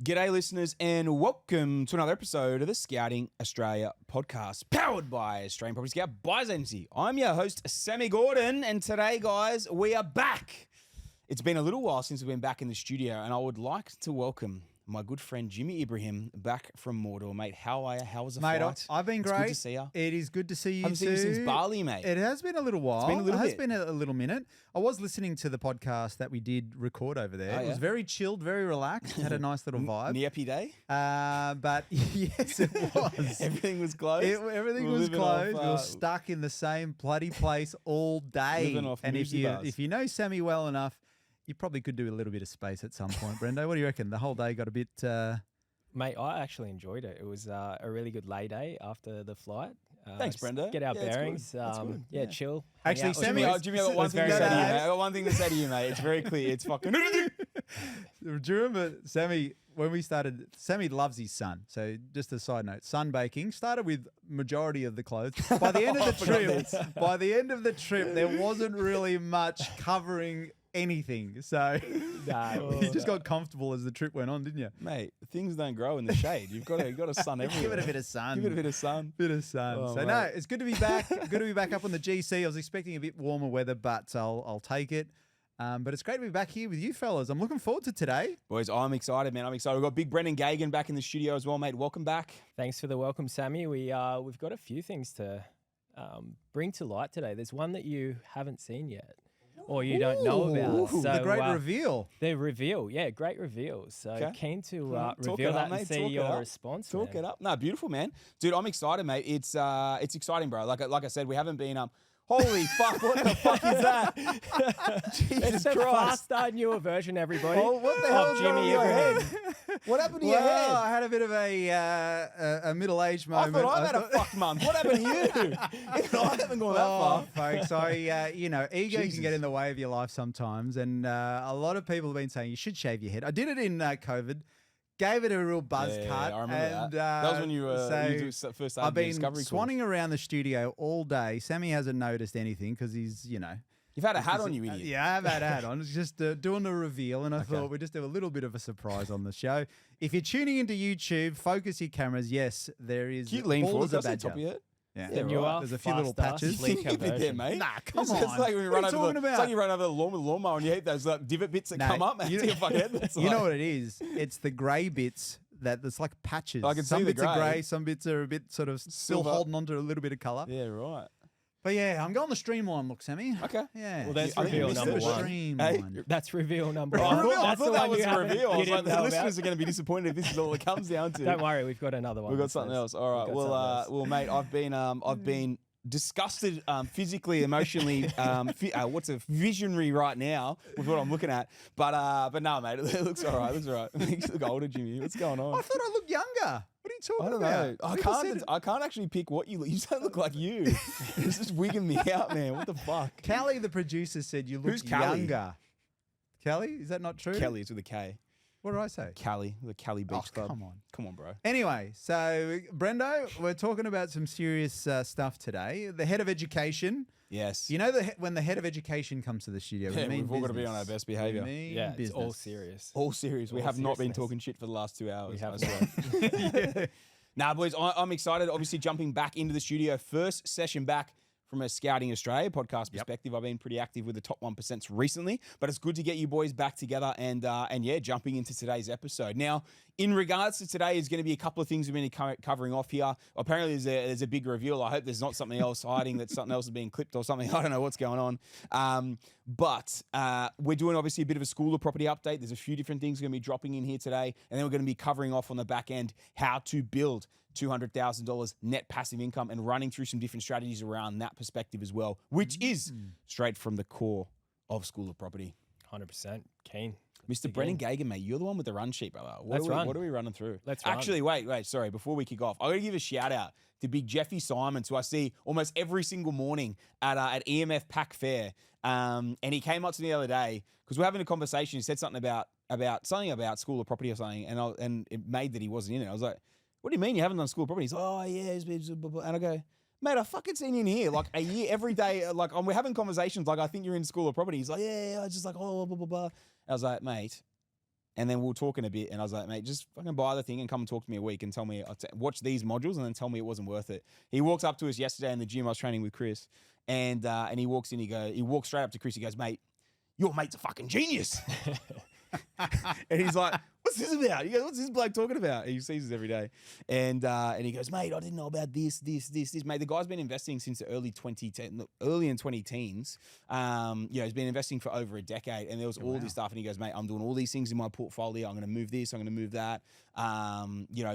G'day, listeners, and welcome to another episode of the Scouting Australia podcast, powered by Australian Property Scout Buyers Agency. I'm your host, Sammy Gordon, and today, guys, we are back. It's been a little while since we've been back in the studio, and I would like to welcome my good friend Jimmy Ibrahim back from Mordor. Mate, how are you? How was the flight? Mate, I've been great. It's good to see you. It is good to see you Haven't seen you since Bali, mate. It has been a little while. It's been a little It has bit. been a little minute. I was listening to the podcast that we did record over there. Oh, It was yeah? very chilled, very relaxed. Had a nice little vibe. Niappy day? But yes, it was. Everything was closed? Everything We're was living closed. off, we were stuck in the same bloody place all day. Living off And Muesli bars. if you know Sammy well enough, you probably could do a little bit of space at some point. Brendo, what do you reckon? The whole day got a bit... Mate, I actually enjoyed it. It was a really good lay day after the flight. Thanks, just Brenda. Get our Yeah, it's bearings. good. That's good. Yeah, Yeah. chill. hang Actually, out with Sammy, the Jimmy, boys. Jimmy, I got one It's thing to very say to you, nice. mate. I got one thing to say to you, mate. It's very clear. It's fucking... Do you remember Sammy when we started? Sammy loves his sun. So just a side note, sunbaking started with majority of the clothes. By the end of the trip, there wasn't really much covering anything. So you just got comfortable as the trip went on, didn't you? Mate, things don't grow in the shade. You've got a sun everywhere. Give it a bit of sun. Give it a bit of sun. Bit of sun. Oh, so mate. no, it's good to be back. Good to be back up on the GC. I was expecting a bit warmer weather, but I'll take it. But it's great to be back here with you fellas. I'm looking forward to today. Boys, I'm excited, man. I'm excited. We've got big Brendan Geoghegan back in the studio as well, mate. Welcome back. Thanks for the welcome, Sammy. We've got a few things to bring to light today. There's one that you haven't seen yet, or you don't know about. Ooh, So the great reveal. The reveal, yeah, great reveal. So Okay. keen to Talk reveal it that up, mate. and see Talk it your up. response. Talk man. it up. No, beautiful, man. Dude, I'm excited, mate. It's exciting, bro. Like I said, we haven't been holy fuck, what the fuck is that? Jesus It's the Christ. faster, newer version, everybody. Oh, what the hell of is going on in Jimmy your Ibrahim. head? What happened to your Well, head? I had a bit of a middle-aged I moment. thought I've had a fucked month. What happened to you? Even I haven't gone that Oh, far. folks, ego Jesus. can get in the way of your life sometimes, and a lot of people have been saying you should shave your head. I did it in COVID, gave it a real buzz Yeah, cut. I remember and, that. That was when you first started I've the been Discovery course. swanning around the studio all day. Sammy hasn't noticed anything because he's, You've had a hat on, you idiot. Yeah, I've had a hat on. It's just doing a reveal, and I thought we'd just do a little bit of a surprise on the show. If you're tuning into YouTube, focus your cameras. Yes, there is. Can you lean bald forward? as a That's the top badger. of your head. Yeah, The newer, there's a few little faster, patches. sleeker Keep it there, version. mate. Nah, come It's on. like when you What run are you over talking the, about? It's like you run over the lawn with a lawnmower and you hate those divot bits that No, come up, man. you- To your fucking head. It's You know like- what it is? It's the grey bits that's like patches. I can some see the bits are grey. grey, some bits are a bit sort of still Silver. holding on to a little bit of colour. Yeah, right. But yeah, I'm going the streamline look, Sammy. Okay. Yeah. Well, that's I think you reveal missed number it. one. Streamline. That's reveal number I one. thought, I That's thought the that one was you a haven't- reveal. I you was like, didn't the know listeners about. are going to be disappointed if this is all it comes down to. Don't worry, we've got another one. We've got something else. All right. We've got Well, mate, I've been disgusted physically, emotionally. What's a visionary right now with what I'm looking at? But no, mate, it looks all right. It looks all right. You look older, Jimmy. What's going on? I thought I looked younger. What are you talking I don't about? know. I can't actually pick what you look. You don't look like you. It's just wigging me out, man. What the fuck? Callie, the producer, said you look Who's Callie? younger. Kelly, is that not true? Kelly is with a K. What did I say? Cali, the Cali Beach Club. Come on. Bro. Anyway, so Brendo, we're talking about some serious stuff today. The head of education. Yes. You know, when the head of education comes to the studio, Yeah, we mean we've all got to be business. on our best behaviour. We mean Yeah, it's all business. serious. All serious. We All have not been seriousness. talking shit for the last 2 hours. We have I swear. Nah, boys, I'm excited. Obviously, jumping back into the studio. First session back from a Scouting Australia podcast perspective. I've been pretty active with the top 1% recently, but it's good to get you boys back together and yeah, jumping into today's episode. Now, in regards to today, is going to be a couple of things we're going to be covering off here. Apparently, there's a big reveal. I hope there's not something else hiding, that something else is being clipped or something. I don't know what's going on. But we're doing obviously a bit of a school of property update. There's a few different things going to be dropping in here today, and then we're going to be covering off on the back end how to build $200,000 net passive income and running through some different strategies around that perspective as well, which is straight from the core of School of Property. 100% keen. Mr. Brendan Geoghegan, mate, you're the one with the run sheet, brother. What are we running through? Let's run. Actually, wait, sorry. Before we kick off, I got to give a shout out to big Jeffy Simons, who I see almost every single morning at EMF Pack Fair. And he came up to me the other day because we're having a conversation. He said something about something about School of Property or something, and it made that he wasn't in it. I was like, "What do you mean you haven't done School of Property?" He's like, "Oh yeah," and I go, "Mate, I fucking seen you in here like a year every day. Like we're having conversations like I think you're in School of Property." He's like, "Yeah." I was just like, "Oh blah blah blah." I was like, "Mate, And then we were talking a bit, and I was like, mate, just fucking buy the thing and come and talk to me a week and tell me, watch these modules and then tell me it wasn't worth it. He walks up to us yesterday in the gym. I was training with Chris, and he walks in. He walks straight up to Chris. He goes, mate, your mate's a fucking genius. And he's like, what's this about? He goes, what's this bloke talking about? He sees us every day. And he goes, mate, I didn't know about this. Mate, the guy's been investing since the early in 20 teens. He's been investing for over a decade, and there was all this stuff. And he goes, mate, I'm doing all these things in my portfolio. I'm going to move this. I'm going to move that.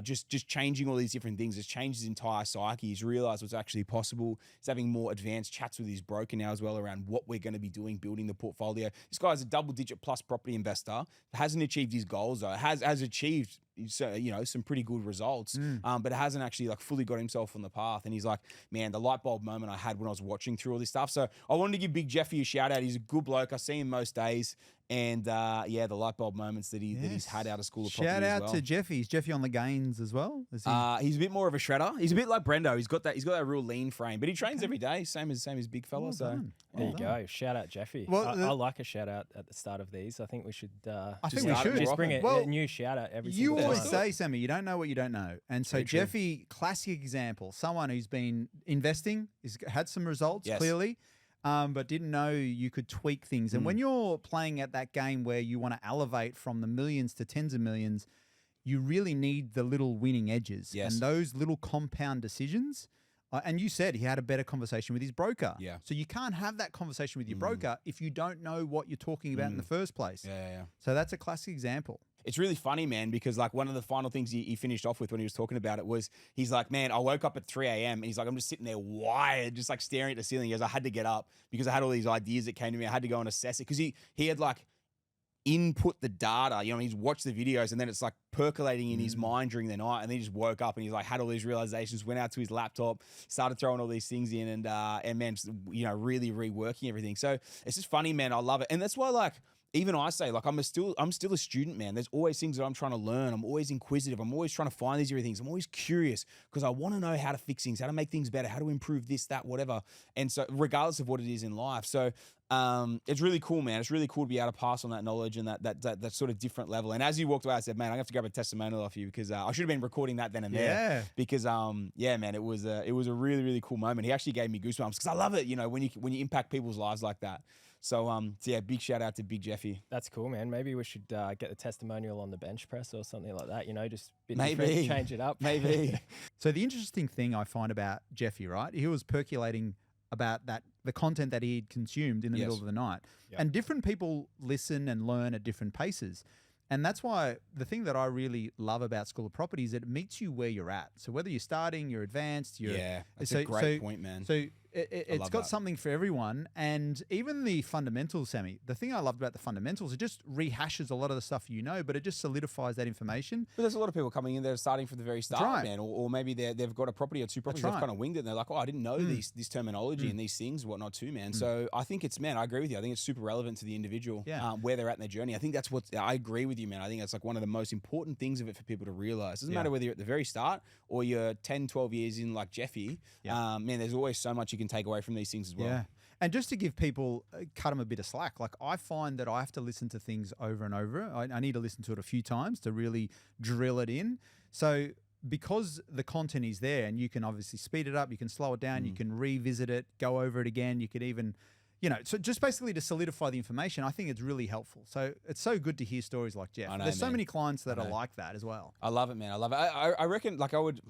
Just changing all these different things. It's changed his entire psyche. He's realized what's actually possible. He's having more advanced chats with his broker now as well around what we're going to be doing, building the portfolio. This guy's a double-digit plus property investor. Hasn't achieved his goals though. Has achieved some pretty good results, but hasn't actually like fully got himself on the path. And he's like, man, the light bulb moment I had when I was watching through all this stuff. So I wanted to give Big Jeffy a shout out. He's a good bloke. I see him most days. And the light bulb moments that he's had out of school of property Shout out as well. to Jeffy. Is Jeffy on the gains as well? Is he? He's a bit more of a shredder. He's a bit like Brendo. He's got that real lean frame, but he trains every day, same as big fella. There you go. Shout out Jeffy. Well, I like a shout out at the start of these. I think we should. I think we should just bring Well, a new shout out every. You single always time. say, Sammy, you don't know what you don't know. And so Very true. Jeffy, classic example, someone who's been investing, has had some results Yes. clearly, but didn't know you could tweak things. And when you're playing at that game where you want to elevate from the millions to tens of millions, you really need the little winning edges. Yes. And those little compound decisions. And you said he had a better conversation with his broker. Yeah. So you can't have that conversation with your broker if you don't know what you're talking about in the first place. Yeah. So that's a classic example. It's really funny, man, because like one of the final things he finished off with when he was talking about it was he's like, man, I woke up at 3 a.m. and he's like, I'm just sitting there wired, just like staring at the ceiling. He goes, I had to get up because I had all these ideas that came to me. I had to go and assess it because he had like input the data, he's watched the videos and then it's like percolating in his mind during the night, and then he just woke up and he's like had all these realizations, went out to his laptop, started throwing all these things in and man, just, really reworking everything. So it's just funny, man. I love it. And that's why like even I say, like, I'm still a student, man. There's always things that I'm trying to learn. I'm always inquisitive. I'm always trying to find these different things. I'm always curious because I want to know how to fix things, how to make things better, how to improve this, that, whatever. And so regardless of what it is in life. So it's really cool, man. It's really cool to be able to pass on that knowledge and that sort of different level. And as you walked away, I said, man, I'm going to have to grab a testimonial off you because I should have been recording that then and there. Because, man, it was a really, really cool moment. He actually gave me goosebumps because I love it, when you impact people's lives like that. So yeah, big shout out to Big Jeffy. That's cool, man. Maybe we should get the testimonial on the bench press or something like that. Just a bit Maybe. different, change it up. Maybe. So the interesting thing I find about Jeffy, right? He was percolating about the content that he'd consumed in the middle of the night. Yep. And different people listen and learn at different paces. And that's why the thing that I really love about School of Property is it meets you where you're at. So whether you're starting, you're advanced, that's a great point, man. So it's got that. something for everyone. And even the fundamentals, Sammy, the thing I loved about the fundamentals, it just rehashes a lot of the stuff but it just solidifies that information. But there's a lot of people coming in there starting from the very start, right. man. Or maybe they've got a property or two properties, they've kind of winged it and they're like, oh, I didn't know this terminology and these things and whatnot too, man. So I think I agree with you. I think it's super relevant to the individual, where they're at in their journey. I think that's I agree with you, man. I think that's like one of the most important things of it for people to realize. It doesn't matter whether you're at the very start or you're 10, 12 years in like Jeffy. Man, there's always so much you can take away from these things as well. Yeah. And just to give people, cut them a bit of slack, like I find that I have to listen to things over and over. I need to listen to it a few times to really drill it in. So because the content is there and you can obviously speed it up, you can slow it down, you can revisit it, go over it again, you could even... so just basically to solidify the information, I think it's really helpful. So it's so good to hear stories like Jeff. There's so many clients that are like that as well. I love it, man. I love it. I reckon, like, I would,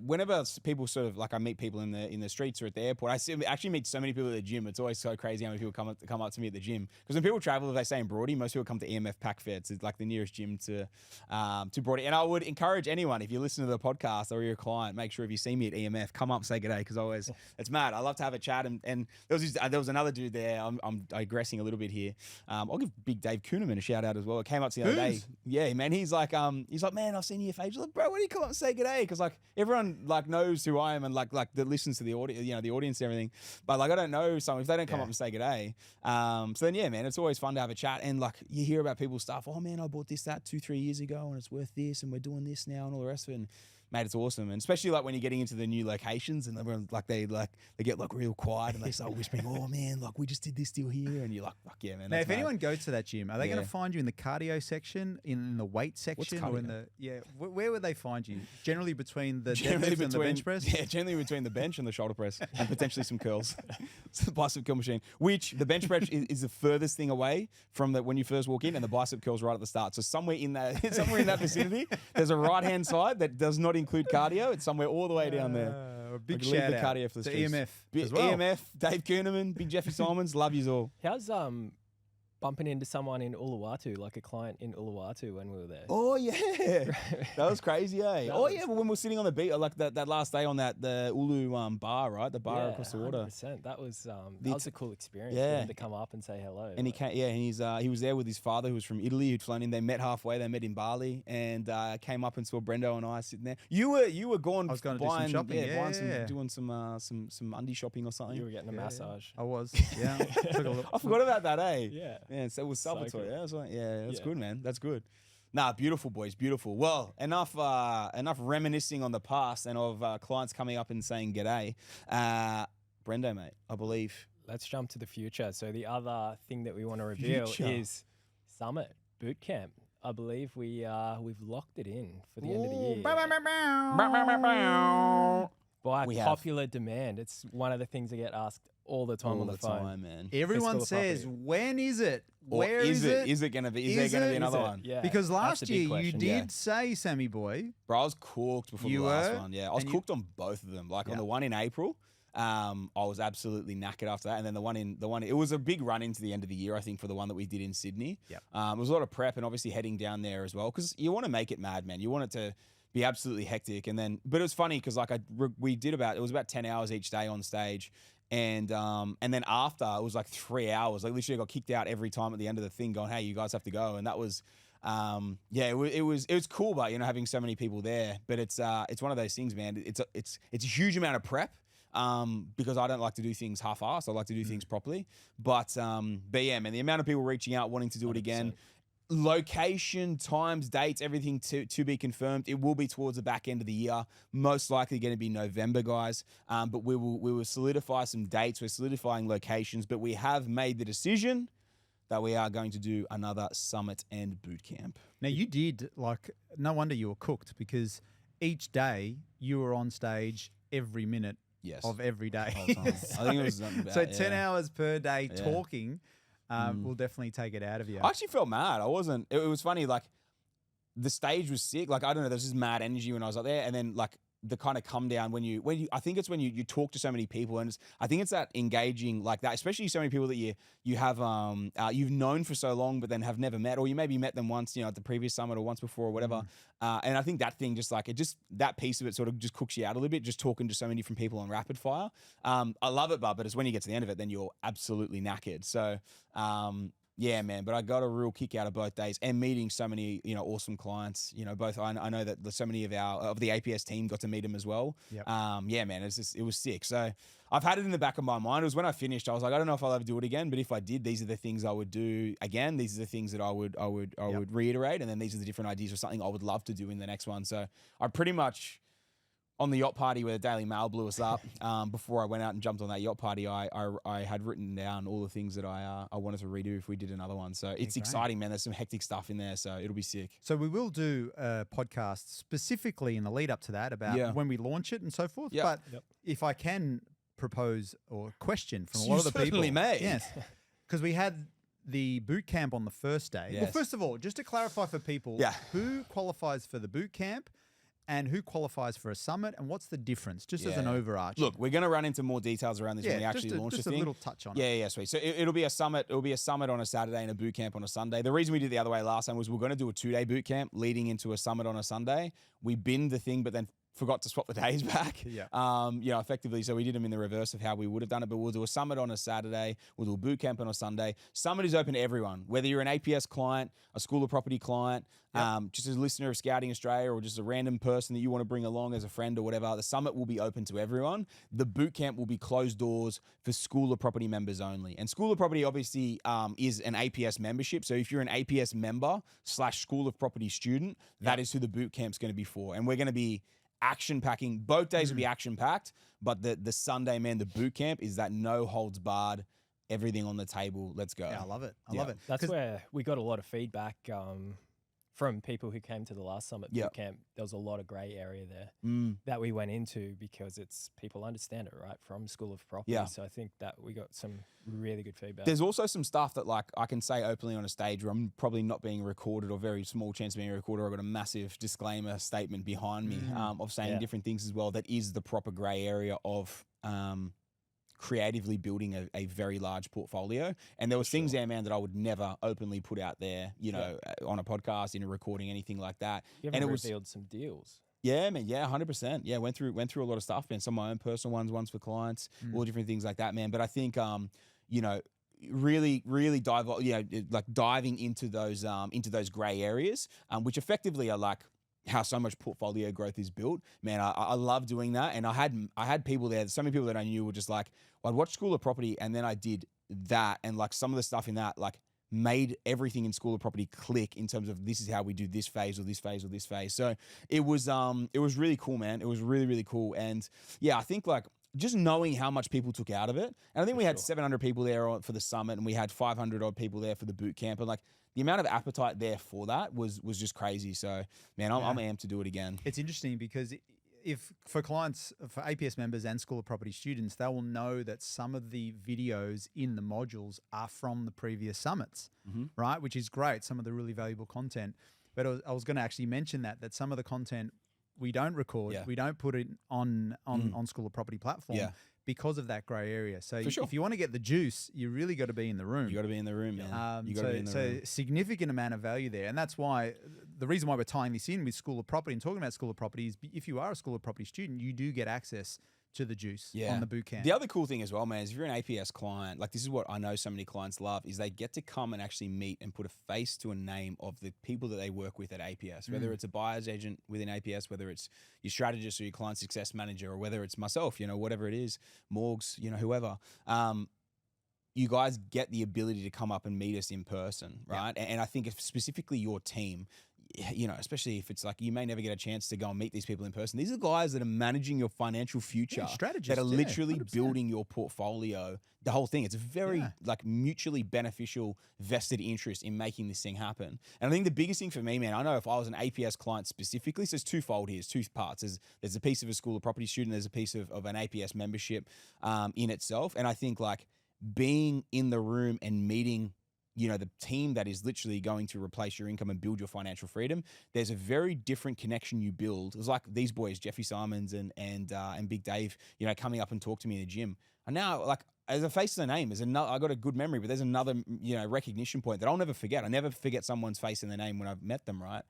whenever people sort of, like, I meet people in the streets or at the airport, I actually meet so many people at the gym. It's always so crazy how many people come up to me at the gym. Because when people travel, as they say in Broady, most people come to EMF Pack Fair. It's like the nearest gym to Broady. And I would encourage anyone, if you listen to the podcast or you're a client, make sure if you see me at EMF, come up and say good day. Because it's mad. I love to have a chat. And there was another dude there. I'm digressing a little bit here. I'll give Big Dave Kuhneman a shout out as well. It came up to the other day. Yeah, man. He's like, man, I've seen you for ages. Like, bro, why do you come up and say good day? Because like everyone like knows who I am and like that listens to the audio, the audience and everything. But like I don't know someone if they don't come up and say good day. So then man, it's always fun to have a chat and like you hear about people's stuff. Oh man, I bought this, that 2-3 years ago and it's worth this and we're doing this now and all the rest of it. And mate, it's awesome. And especially like when you're getting into the new locations and everyone they get like real quiet and they start whispering, oh man, like we just did this deal here. And you're like, fuck yeah, man. Now, That's if mad. anyone goes to that gym, are they going to find you in the cardio section, in the weight section, or in cardio? where would they find you? Generally between the Generally deadlift and the bench press? Yeah, generally between the bench and the shoulder press and potentially some curls. It's the bicep curl machine, which the bench press is the furthest thing away from when you first walk in, and the bicep curls right at the start. So somewhere in that vicinity, there's a right-hand side that does not include cardio. It's somewhere all the way down there. A big Leave shout the out cardio for the to streets. EMF as well. EMF, Dave Kuhneman, Big Jeffy Simons, love yous all. How's bumping into someone in Uluwatu, like a client in Uluwatu when we were there? Oh yeah, that was crazy, eh? When we were sitting on the beach, like that last day on the Ulu bar, right? The bar across the water. 100%. That was a cool experience. Yeah. For him to come up and say hello. And he came, and he was there with his father, who was from Italy, who'd flown in. They met halfway. They met in Bali, and came up and saw Brendo and I sitting there. You were gone. I was going to buying, do some shopping. Doing some undie shopping or something. You were getting a massage. I was. Yeah. Took a look. I forgot about that, eh? Yeah. Yeah. So it was So celebratory. cool. Yeah, that's Yeah. good, man. That's good. Nah, beautiful, boys, beautiful. Well, enough reminiscing on the past and of clients coming up and saying g'day. Brendo, mate, I believe. Let's jump to the future. So the other thing that we want to reveal Future. is Summit Bootcamp. I believe we've locked it in for the end of the year. By We have. popular demand. It's one of the things I get asked all the time All on the phone. time, man. Everyone Fiscal says, property. when is it? Or Where is it? Is it going to be? Is there going to be it? another Is it? one? Yeah, Because that's last the big year you question. did Yeah. say, Sammy boy, Bro, I was cooked before You the last were? one. Yeah, I was And cooked on both of them. Like Yeah. on the one in April, I was absolutely knackered after that. And then the one, it was a big run into the end of the year, I think, for the one that we did in Sydney. Yep. It was a lot of prep and obviously heading down there as well, because you want to make it mad, man. You want it to be absolutely hectic. And then, but it was funny because like we did it was about 10 hours each day on stage. And then after it was like 3 hours. Like literally I got kicked out every time at the end of the thing, going, "Hey, you guys have to go." And that was, it was cool, but having so many people there. But it's one of those things, man. It's a huge amount of prep. Because I don't like to do things half-assed. I like to do things properly. But yeah, man, the amount of people reaching out wanting to do it again. Location, times, dates, everything to be confirmed. It will be towards the back end of the year. Most likely going to be November, guys. But we will solidify some dates. We're solidifying locations, but we have made the decision that we are going to do another summit and boot camp. now you did, like, no wonder you were cooked, because each day you were on stage every minute Yes. of every day. Whole time. I think it was something about, So 10 hours per day Yeah. talking will definitely take it out of you. I actually felt mad. I wasn't. It was funny. Like the stage was sick. Like I don't know. There was this mad energy when I was up there, and then like the kind of come down when you. I think it's when you talk to so many people, and I think it's that engaging like that, especially so many people that you have you've known for so long, but then have never met, or you maybe met them once, at the previous summit or once before or whatever. And I think that thing that piece of it sort of just cooks you out a little bit, just talking to so many different people on rapid fire. I love it, but it's when you get to the end of it, then you're absolutely knackered. So. Yeah, man, but I got a real kick out of both days and meeting so many, awesome clients. Both I know that so many of the APS team got to meet them as well. Yep. Yeah, man, it was sick. So I've had it in the back of my mind. It was when I finished, I was like, I don't know if I'll ever do it again, but if I did, these are the things I would do again. These are the things that I would reiterate, and then these are the different ideas or something I would love to do in the next one. So I pretty much. On the yacht party where the Daily Mail blew us up, before I went out and jumped on that yacht party, I had written down all the things that I wanted to redo if we did another one. So it's exciting, man. There's some hectic stuff in there, so it'll be sick. So we will do a podcast specifically in the lead up to that about when we launch it and so forth. Yep. But if I can propose or question from a lot of the people. You certainly may. Yes. Because we had the boot camp on the first day. Well, Yes. first of all, just to clarify for people, who qualifies for the boot camp and who qualifies for a summit, and what's the difference, just as an overarching? Look, we're going to run into more details around this when we actually launch just the a thing. little touch on it. Yeah, sweet. So it'll be a summit. It'll be a summit on a Saturday and a boot camp on a Sunday. The reason we did it the other way last time was we're going to do a 2-day boot camp leading into a summit on a Sunday. We binned the thing, but then forgot to swap the days back. Yeah. Effectively. So we did them in the reverse of how we would have done it. But we'll do a summit on a Saturday. We'll do a boot camp on a Sunday. Summit is open to everyone, whether you're an APS client, a School of Property client, just as a listener of Scouting Australia, or just a random person that you want to bring along as a friend or whatever. The summit will be open to everyone. The boot camp will be closed doors for School of Property members only. And School of Property obviously is an APS membership. So if you're an APS member / School of Property student, that is who the boot camp's going to be for. And we're going to be action packing. Both days will be action packed, but the Sunday, man, the boot camp is that no holds barred, everything on the table. Let's go. Yeah, I love it. I Yeah. love it. That's where we got a lot of feedback from people who came to the last Summit Yeah. Bootcamp. There was a lot of grey area there Mm. that we went into because it's people understand it, right, from School of Property. Yeah. So I think that we got some really good feedback. There's also some stuff that like I can say openly on a stage where I'm probably not being recorded or very small chance of being recorded. I've got a massive disclaimer statement behind me of saying Yeah. different things as well. That is the proper grey area of creatively building a very large portfolio. And there was things there, man, that I would never openly put out there, you know, on a podcast, in a recording, anything like that. You And haven't it was revealed some deals. Yeah, man. Yeah, 100%. Yeah, went through a lot of stuff, man. Some of my own personal ones for clients, all different things like that, man. But I think, you know, really diving into those gray areas, which effectively are like how so much portfolio growth is built. Man, I love doing that. And I had people there. So many people that I knew were just like, I'd watch School of Property, and then I did that, and like some of the stuff in that, like, made everything in School of Property click in terms of this is how we do this phase or this phase or this phase. So it was really cool, man. It was really, really cool. And yeah, I think like just knowing how much people took out of it. And I think we had 700 people there for the summit, and we had 500 odd people there for the boot camp. And like the amount of appetite there for that was just crazy. So man, I'm amped to do it again. It's interesting because if for clients, for APS members and School of Property students, they will know that some of the videos in the modules are from the previous summits, right? Which is great. Some of the really valuable content. But I was going to actually mention that some of the content we don't record, we don't put it on School of Property platform because of that grey area. So if you want to get the juice, you really got to be in the room. You got to be in the room, man. You got to be in the room. Significant amount of value there. And that's why the reason why we're tying this in with School of Property and talking about School of Property is if you are a School of Property student, you do get access to the juice on the bootcamp. The other cool thing as well, man, is if you're an APS client, like this is what I know so many clients love, is they get to come and actually meet and put a face to a name of the people that they work with at APS, whether it's a buyer's agent within APS, whether it's your strategist or your client success manager, or whether it's myself, you know, whatever it is, Morgs, you know, whoever. You guys get the ability to come up and meet us in person, right? And I think if specifically your team, you know, especially if it's like you may never get a chance to go and meet these people in person. These are guys that are managing your financial future, strategists, that are literally 100%. building your portfolio. The whole thing. It's a very like mutually beneficial vested interest in making this thing happen. And I think the biggest thing for me, man, I know if I was an APS client specifically, so it's twofold here. It's two parts. There's a piece of a School of Property student. There's a piece of an APS membership in itself. And I think like being in the room and meeting, you know, the team that is literally going to replace your income and build your financial freedom, there's a very different connection you build. It was like these boys, Jeffy Simons and Big Dave, you know, coming up and talk to me in the gym. And now, like, as a face to the name, I got a good memory, but there's another, you know, recognition point that I'll never forget. I never forget someone's face in the name when I've met them, right?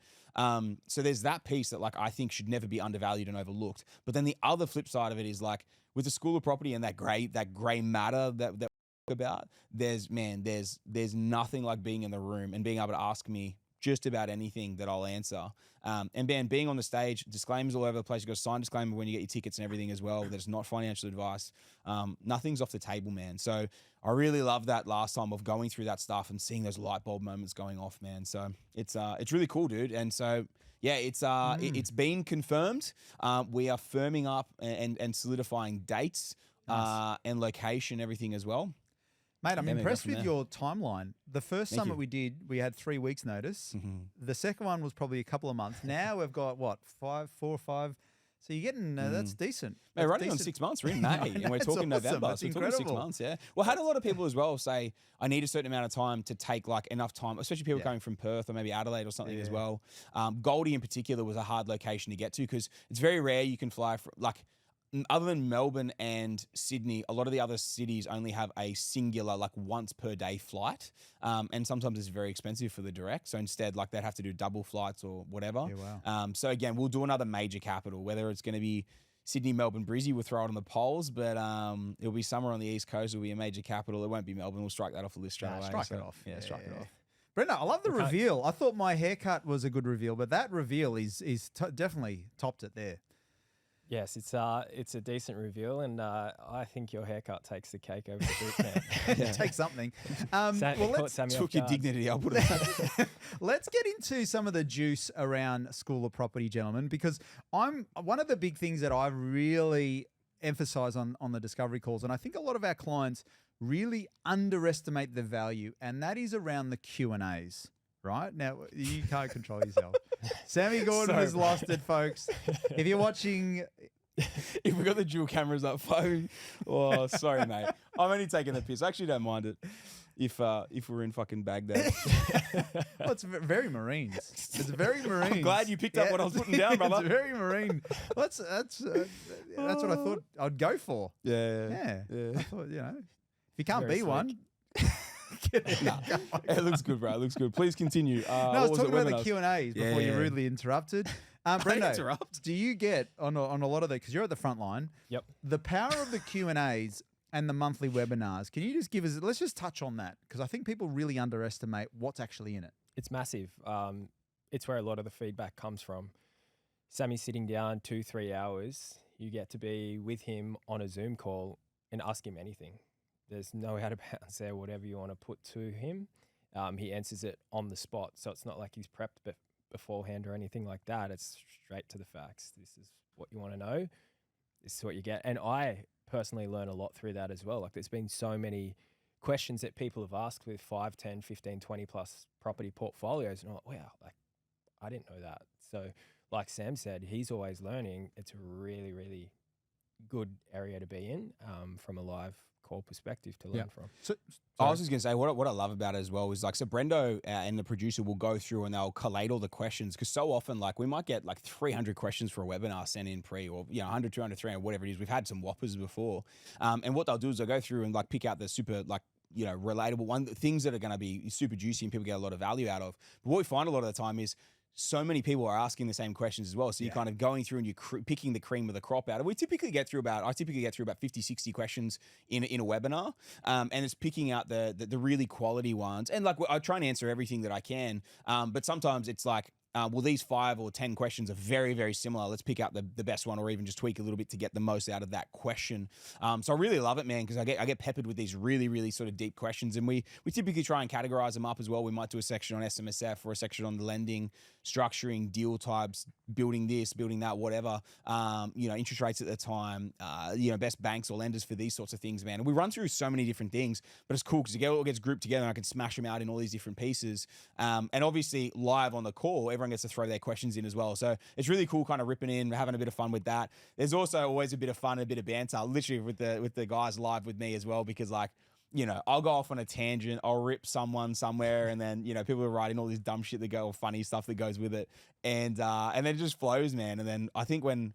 So there's that piece that like I think should never be undervalued and overlooked. But then the other flip side of it is like with the School of Property and that gray matter that about, there's nothing like being in the room and being able to ask me just about anything that I'll answer. And being on the stage, disclaimers all over the place. You got to sign disclaimer when you get your tickets and everything as well. That's not financial advice. Nothing's off the table, man. So I really love that last time of going through that stuff and seeing those light bulb moments going off, man. So it's really cool, dude. And so yeah, it's been confirmed. We are firming up and solidifying dates and location, everything as well. Mate, I'm Yeah, man, impressed go from with there. your timeline. The first Thank summit you. we did, we had 3 weeks notice. The second one was probably a couple of months. Now we've got, what, 4 or 5? So you're getting, that's decent. Mate, That's we're only on decent. 6 months. We're in May, and we're That's talking awesome. November. That's So we're talking 6 incredible. months, yeah. Well, I had a lot of people as well say, I need a certain amount of time to take like enough time, especially people coming from Perth or maybe Adelaide or something as well. Goldie in particular was a hard location to get to because it's very rare you can fly from, like, other than Melbourne and Sydney, a lot of the other cities only have a singular, like, once per day flight. And sometimes it's very expensive for the direct. So instead, like, they'd have to do double flights or whatever. Yeah, wow. So again, we'll do another major capital, whether it's going to be Sydney, Melbourne, Brizzy, we'll throw it on the polls, but it'll be somewhere on the East Coast. It'll be a major capital. It won't be Melbourne. We'll strike that off the list straight away. Strike it off. Yeah, strike it off. Brenda, I love the reveal. I thought my haircut was a good reveal, but that reveal is definitely topped it there. Yes, it's a decent reveal, and I think your haircut takes the cake over the bootcamp. Take something. Well, let's Took your dignity, I'll put it that. let's get into some of the juice around School of Property, gentlemen, because one of the big things that I really emphasize on the discovery calls, and I think a lot of our clients really underestimate the value, and that is around the Q&As. Right? Now, you can't control yourself. Sammy Gordon has lost it, folks. If you're watching... If we got the dual cameras up, phone. Oh, sorry, mate. I'm only taking the piss. I actually don't mind it if we're in fucking Baghdad. Well, it's very Marines. It's very Marines. I'm glad you picked up what I was putting down, brother. It's very Marine. That's what I thought I'd go for. Yeah. I thought, if you can't Very be one... Nah, it looks good, bro. It looks good. Please continue. No, I was talking about the Q&As before you rudely interrupted. Brendo, interrupt. do you get on a lot of the, because you're at the front line, Yep. the power of the Q&As and the monthly webinars? Can you just give us, let's just touch on that, because I think people really underestimate what's actually in it. It's massive. It's where a lot of the feedback comes from. Sammy's sitting down 2-3 hours. You get to be with him on a Zoom call and ask him anything. There's no out of bounds there, whatever you want to put to him. He answers it on the spot. So it's not like he's prepped beforehand or anything like that. It's straight to the facts. This is what you want to know. This is what you get. And I personally learn a lot through that as well. Like there's been so many questions that people have asked with 5, 10, 15, 20 plus property portfolios. And I'm like, wow, like I didn't know that. So like Sam said, he's always learning. It's a really, really good area to be in from a live call perspective to learn from. So I was just going to say, what I love about it as well is like, so Brendo and the producer will go through and they'll collate all the questions, because so often like we might get like 300 questions for a webinar sent in pre, or 100, 200, 300, whatever it is. We've had some whoppers before. And what they'll do is they'll go through and like pick out the super like, relatable things that are going to be super juicy and people get a lot of value out of. But what we find a lot of the time is so many people are asking the same questions as well. So you're kind of going through and you're picking the cream of the crop out. And I typically get through about 50, 60 questions in a webinar. And it's picking out the really quality ones. And like, I try and answer everything that I can. But sometimes it's like, well, these 5 or 10 questions are very, very similar. Let's pick out the best one, or even just tweak a little bit to get the most out of that question. So I really love it, man, because I get peppered with these really, really sort of deep questions. And we typically try and categorize them up as well. We might do a section on SMSF or a section on the lending, structuring, deal types, building this, building that, whatever. Interest rates at the time, best banks or lenders for these sorts of things, man. And we run through so many different things, but it's cool because it all gets grouped together and I can smash them out in all these different pieces. And obviously live on the call, everyone gets to throw their questions in as well. So it's really cool kind of ripping in, having a bit of fun with that. There's also always a bit of fun and a bit of banter, literally with the guys live with me as well, because like, I'll go off on a tangent, I'll rip someone somewhere, and then, people are writing all this dumb shit that or funny stuff that goes with it. And then it just flows, man. And then I think when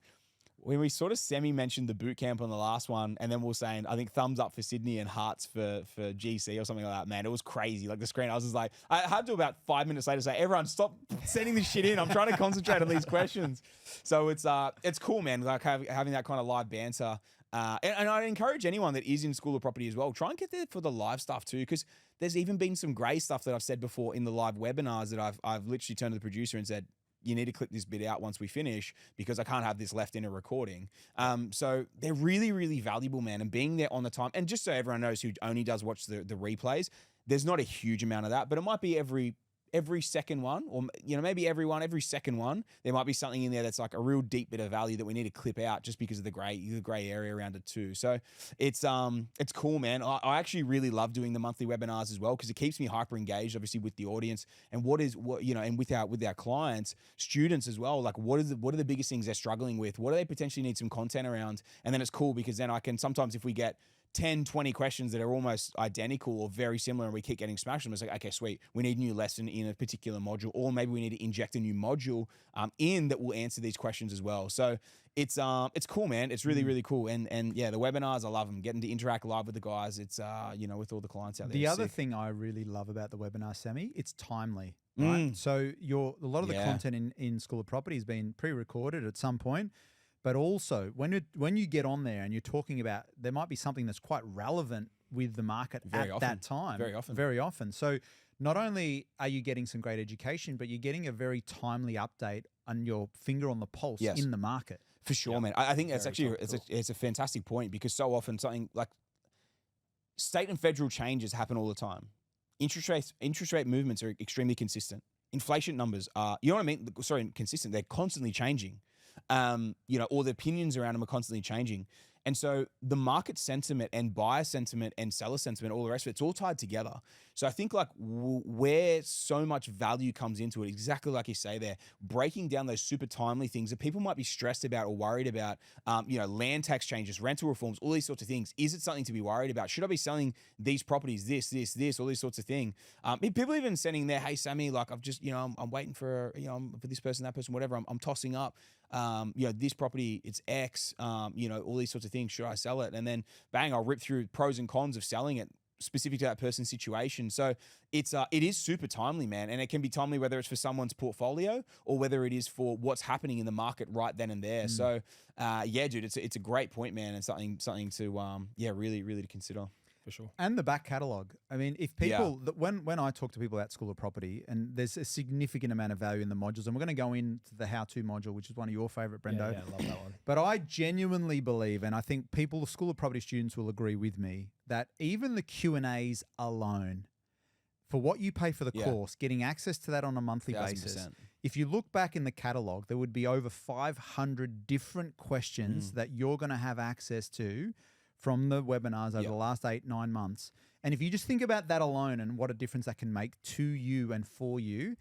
we sort of semi-mentioned the boot camp on the last one, and then we were saying, I think thumbs up for Sydney and hearts for GC or something like that, man, it was crazy. Like the screen, I was just like, I had to about 5 minutes later say, everyone stop sending this shit in. I'm trying to concentrate on these questions. So it's cool, man. Like having that kind of live banter. And I'd encourage anyone that is in School of Property as well, try and get there for the live stuff too, because there's even been some great stuff that I've said before in the live webinars that I've literally turned to the producer and said, you need to clip this bit out once we finish because I can't have this left in a recording. So they're really, really valuable, man. And being there on the time, and just so everyone knows who only does watch the replays, there's not a huge amount of that, but it might be every second one, or maybe every second one, there might be something in there that's like a real deep bit of value that we need to clip out just because of the gray area around it too. So it's cool, man. I actually really love doing the monthly webinars as well because it keeps me hyper engaged, obviously with the audience and and with our clients, students as well. Like what are the biggest things they're struggling with? What do they potentially need some content around? And then it's cool because then I can sometimes, if we get 10, 20 questions that are almost identical or very similar and we keep getting smashed them, it's like, okay, sweet, we need a new lesson in a particular module, or maybe we need to inject a new module in that will answer these questions as well. So it's cool, man. It's really, really cool. And yeah, the webinars, I love them. Getting to interact live with the guys. It's, with all the clients out there. The other thing I really love about the webinar, Sammy, it's timely, right? So a lot of the content in School of Property has been pre-recorded at some point. But also, when you get on there and you're talking about, there might be something that's quite relevant with the market that time. Very often. So not only are you getting some great education, but you're getting a very timely update on your finger on the pulse in the market. For sure, man. I think that's actually it's a fantastic point, because so often something like state and federal changes happen all the time. Interest rate movements are extremely consistent. Inflation numbers are, you know what I mean? Sorry, consistent. They're constantly changing. All the opinions around them are constantly changing. And so the market sentiment and buyer sentiment and seller sentiment, all the rest of it's all tied together. So I think like where so much value comes into it, exactly like you say there, breaking down those super timely things that people might be stressed about or worried about, land tax changes, rental reforms, all these sorts of things. Is it something to be worried about? Should I be selling these properties, this, all these sorts of things? People even sending there, hey, Sammy, like I've just, I'm waiting for, for this person, that person, whatever. I'm tossing up. This property, it's X, all these sorts of things. Should I sell it? And then bang, I'll rip through pros and cons of selling it specific to that person's situation. So it is super timely, man. And it can be timely whether it's for someone's portfolio or whether it is for what's happening in the market right then and there. So dude, it's a great point, man. And something to, really, really to consider. For sure. And the back catalogue. I mean, if people, when I talk to people at School of Property, and there's a significant amount of value in the modules, and we're going to go into the how-to module, which is one of your favourite, Brendo. Yeah, I love that one. But I genuinely believe, and I think people, School of Property students will agree with me, that even the Q&As alone, for what you pay for the course, getting access to that on a monthly 1000%. basis, if you look back in the catalogue, there would be over 500 different questions that you're going to have access to from the webinars over the last 8-9 months. And if you just think about that alone and what a difference that can make to you and for you,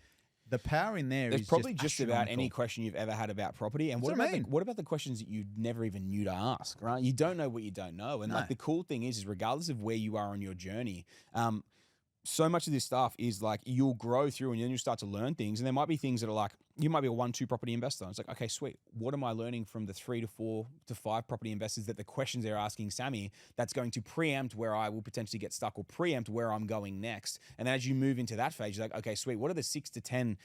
the power in there's probably just about any question you've ever had about property. And what about the questions that you never even knew to ask, right? You don't know what you don't know. And like the cool thing is regardless of where you are on your journey, so much of this stuff is like you'll grow through and then you'll start to learn things. And there might be things that are like, you might be a 1-2 property investor. It's like, okay, sweet. What am I learning from the 3 to 4 to 5 property investors that the questions they're asking Sammy that's going to preempt where I will potentially get stuck or preempt where I'm going next? And then as you move into that phase, you're like, okay, sweet. What are the 6 to 10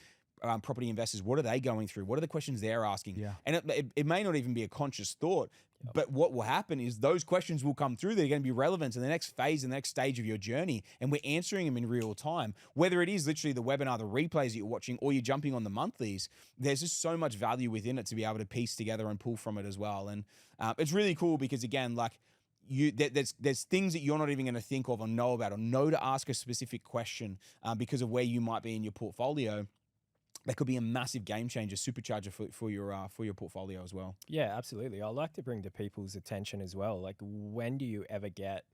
property investors? What are they going through? What are the questions they're asking? Yeah. And it may not even be a conscious thought, but what will happen is those questions will come through. They're going to be relevant to the next phase and the next stage of your journey. And we're answering them in real time. Whether it is literally the webinar, the replays that you're watching, or you're jumping on the monthlies, there's just so much value within it to be able to piece together and pull from it as well. And it's really cool because, again, like, there's things that you're not even going to think of or know about or know to ask a specific question because of where you might be in your portfolio. That could be a massive game changer, supercharger for your portfolio as well. Yeah, absolutely. I like to bring to people's attention as well. Like, when do you ever get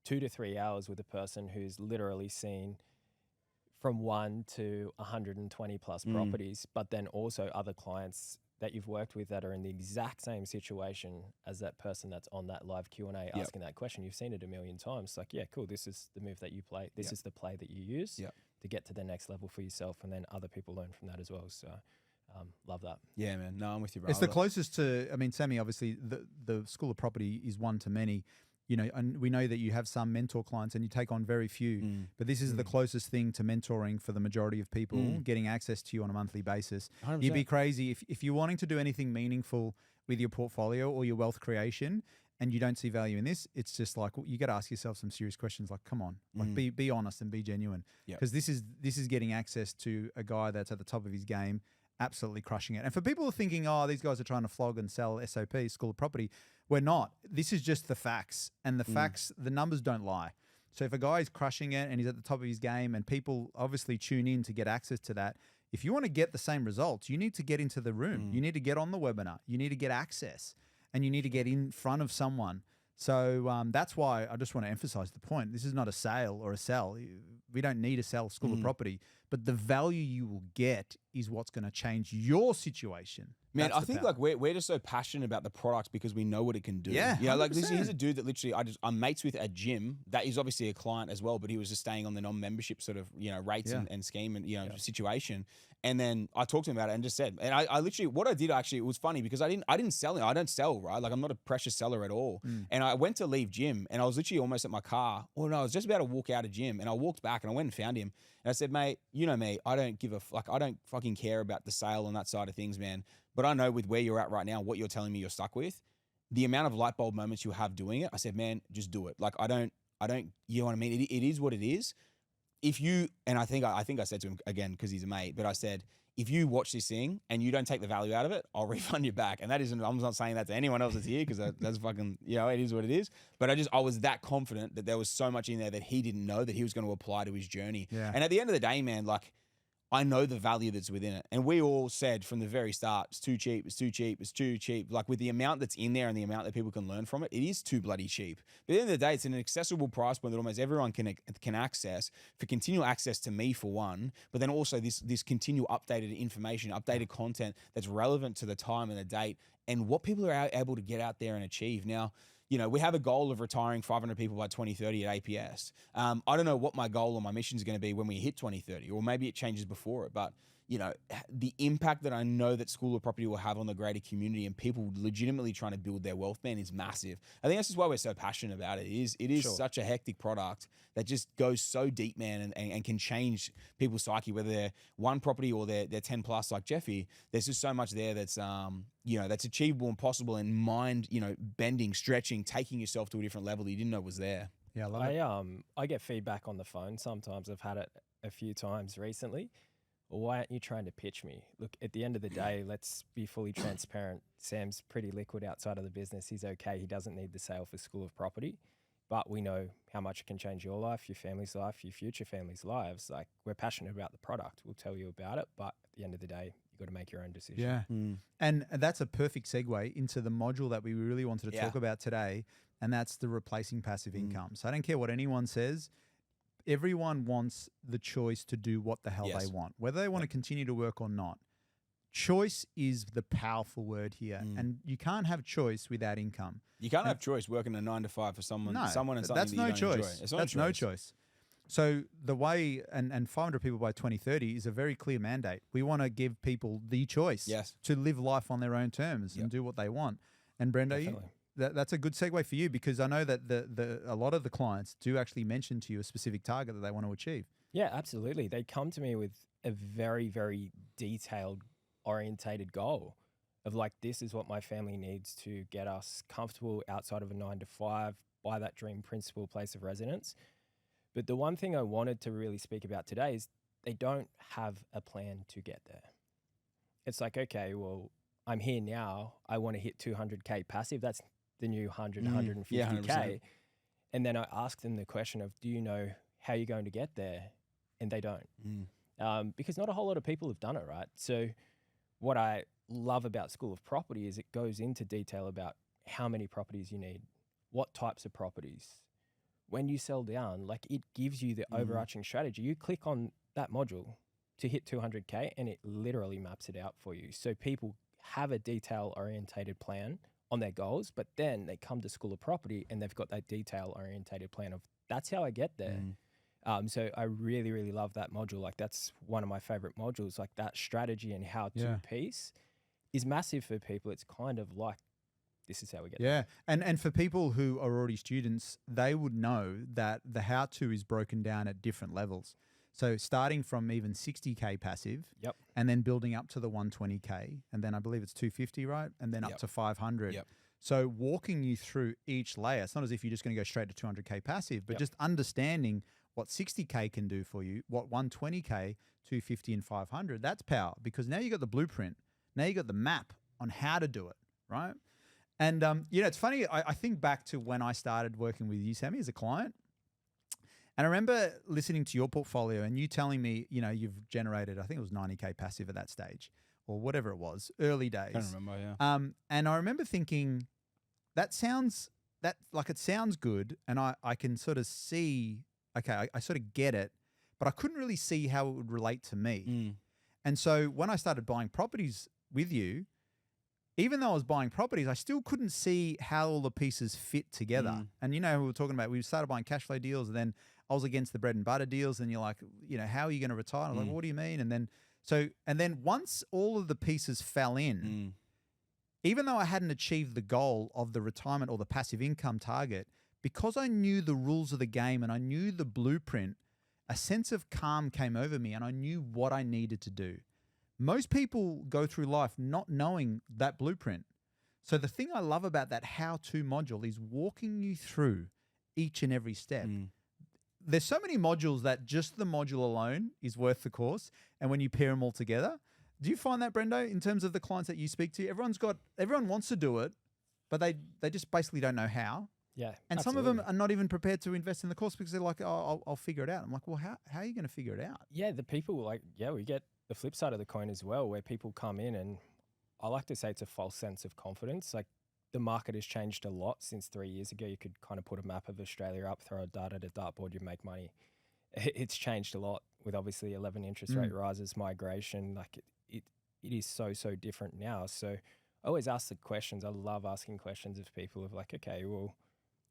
2 to 3 hours with a person who's literally seen from 1 to 120 plus properties, but then also other clients that you've worked with that are in the exact same situation as that person that's on that live Q&A asking that question. You've seen it a million times. Like, yeah, cool. This is the move that you play. This is the play that you use to get to the next level for yourself. And then other people learn from that as well. So love that. Yeah, man. No, I'm with you, bro. It's the closest to, I mean, Sammy, obviously the School of Property is one to many. You know, and we know that you have some mentor clients and you take on very few, but this is the closest thing to mentoring for the majority of people, getting access to you on a monthly basis. 100%. You'd be crazy if you're wanting to do anything meaningful with your portfolio or your wealth creation and you don't see value in this. It's just like, you got to ask yourself some serious questions like, come on, like be honest and be genuine. Because this is getting access to a guy that's at the top of his game, absolutely crushing it. And for people who are thinking, oh, these guys are trying to flog and sell SOP, School of Property, we're not. This is just the facts. And the facts, the numbers don't lie. So if a guy is crushing it and he's at the top of his game and people obviously tune in to get access to that, if you want to get the same results, you need to get into the room. You need to get on the webinar. You need to get access and you need to get in front of someone. So that's why I just want to emphasize the point. This is not a sale or a sell. We don't need a sell School of Property, but the value you will get is what's going to change your situation. Man, I think like we're just so passionate about the product because we know what it can do. Yeah, like here's a dude that literally I'm mates with at gym. That is obviously a client as well, but he was just staying on the non-membership sort of rates and scheme and situation. And then I talked to him about it and just said, and I literally what I did actually, it was funny because I didn't sell it. I don't sell, right? Like I'm not a precious seller at all. And I went to leave gym and I was literally almost at my car. Well, no, I was just about to walk out of gym and I walked back and I went and found him. And I said, mate, you know me, I don't give a fuck. I don't fucking care about the sale on that side of things, man. But I know with where you're at right now, what you're telling me you're stuck with, the amount of light bulb moments you have doing it, I said, man, just do it. Like I don't, you know what I mean? It is what it is. if you, and I think I said to him again, because he's a mate, but I said, if you watch this thing and you don't take the value out of it, I'll refund you back. And that isn't, I'm not saying that to anyone else that's here, because that's fucking, it is what it is. But I was that confident that there was so much in there that he didn't know that he was going to apply to his journey. Yeah. And at the end of the day, man, like, I know the value that's within it. And we all said from the very start, it's too cheap, it's too cheap, it's too cheap. Like, with the amount that's in there and the amount that people can learn from it, it is too bloody cheap. But at the end of the day, it's an accessible price point that almost everyone can access, for continual access to me, for one, but then also this continual updated information, updated content that's relevant to the time and the date and what people are able to get out there and achieve. Now, we have a goal of retiring 500 people by 2030 at APS. I don't know what my goal or my mission is going to be when we hit 2030, or maybe it changes before it. But, the impact that I know that School of Property will have on the greater community and people legitimately trying to build their wealth, man, is massive. I think that's just why we're so passionate about it. It is Sure. such a hectic product that just goes so deep, man, and can change people's psyche, whether they're one property or they're 10 plus like Jeffy. There's just so much there that's that's achievable and possible, and mind, bending, stretching, taking yourself to a different level that you didn't know was there. Yeah, I love it. I get feedback on the phone sometimes. I've had it a few times recently. Well, why aren't you trying to pitch me? Look, at the end of the day, let's be fully transparent. Sam's pretty liquid outside of the business. He's okay. He doesn't need the sale for School of Property. But we know how much it can change your life, your family's life, your future family's lives. Like, we're passionate about the product. We'll tell you about it. But at the end of the day, you've got to make your own decision. Yeah. And that's a perfect segue into the module that we really wanted to talk about today, and that's the replacing passive income. So I don't care what anyone says. Everyone wants the choice to do what the hell they want, whether they want to continue to work or not. Choice is the powerful word here, and you can't have choice without income. You can't have choice working a 9 to 5 for someone and something that's that no you don't choice. enjoy. That's no choice. So the way, and 500 people by 2030 is a very clear mandate. We want to give people the choice to live life on their own terms and do what they want. And Brendo, that's a good segue for you, because I know that a lot of the clients do actually mention to you a specific target that they want to achieve. Yeah, absolutely. They come to me with a very, very detailed, orientated goal of, like, this is what my family needs to get us comfortable outside of a 9 to 5, buy that dream principal place of residence. But the one thing I wanted to really speak about today is they don't have a plan to get there. It's like, okay, well, I'm here now. I want to hit 200K passive. That's the new 100, 150K. Yeah, and then I ask them the question of, do you know how you're going to get there? And they don't. Because not a whole lot of people have done it, right? So what I love about School of Property is it goes into detail about how many properties you need, what types of properties. When you sell down, like, it gives you the overarching strategy. You click on that module to hit 200K and it literally maps it out for you. So people have a detail-orientated plan on their goals, but then they come to School of Property and they've got that detail-orientated plan of, that's how I get there. So I really, really love that module. Like, that's one of my favorite modules. Like, that strategy and how-to piece is massive for people. It's kind of like, this is how we get there. And for people who are already students, they would know that the how-to is broken down at different levels. So starting from even 60K passive, and then building up to the 120K, and then I believe it's 250, right? And then up to 500. So walking you through each layer, it's not as if you're just going to go straight to 200K passive, but just understanding what 60K can do for you, what 120K, 250 and 500, that's power, because now you got the blueprint. Now you got the map on how to do it, right? And, it's funny. I think back to when I started working with you, Sammy, as a client. And I remember listening to your portfolio and you telling me, you've generated, I think it was 90K passive at that stage or whatever it was, early days. I don't remember, And I remember thinking, it sounds good. And I can sort of see, okay, I sort of get it, but I couldn't really see how it would relate to me. And so when I started buying properties with you, even though I was buying properties, I still couldn't see how all the pieces fit together. And we were talking about, we started buying cash flow deals, and then I was against the bread and butter deals, and you're like, how are you going to retire? And I was like, well, what do you mean? And then once all of the pieces fell in, even though I hadn't achieved the goal of the retirement or the passive income target, because I knew the rules of the game and I knew the blueprint, a sense of calm came over me and I knew what I needed to do. Most people go through life not knowing that blueprint. So the thing I love about that how-to module is walking you through each and every step. there's so many modules that just the module alone is worth the course. And when you pair them all together, do you find that, Brendo, in terms of the clients that you speak to, everyone wants to do it, but they just basically don't know how. Yeah. And absolutely. some of them are not even prepared to invest in the course because they're like, oh, I'll figure it out. I'm like, well, how are you going to figure it out? Yeah, the people we get the flip side of the coin as well, where people come in and I like to say it's a false sense of confidence. Like the market has changed a lot since 3 years ago. You could kind of put a map of Australia up, throw a dart at a dartboard, you make money. It's changed a lot with obviously 11 interest rate rises, migration. Like it is so different now. So I always ask the questions. I love asking questions of people of like, okay, well,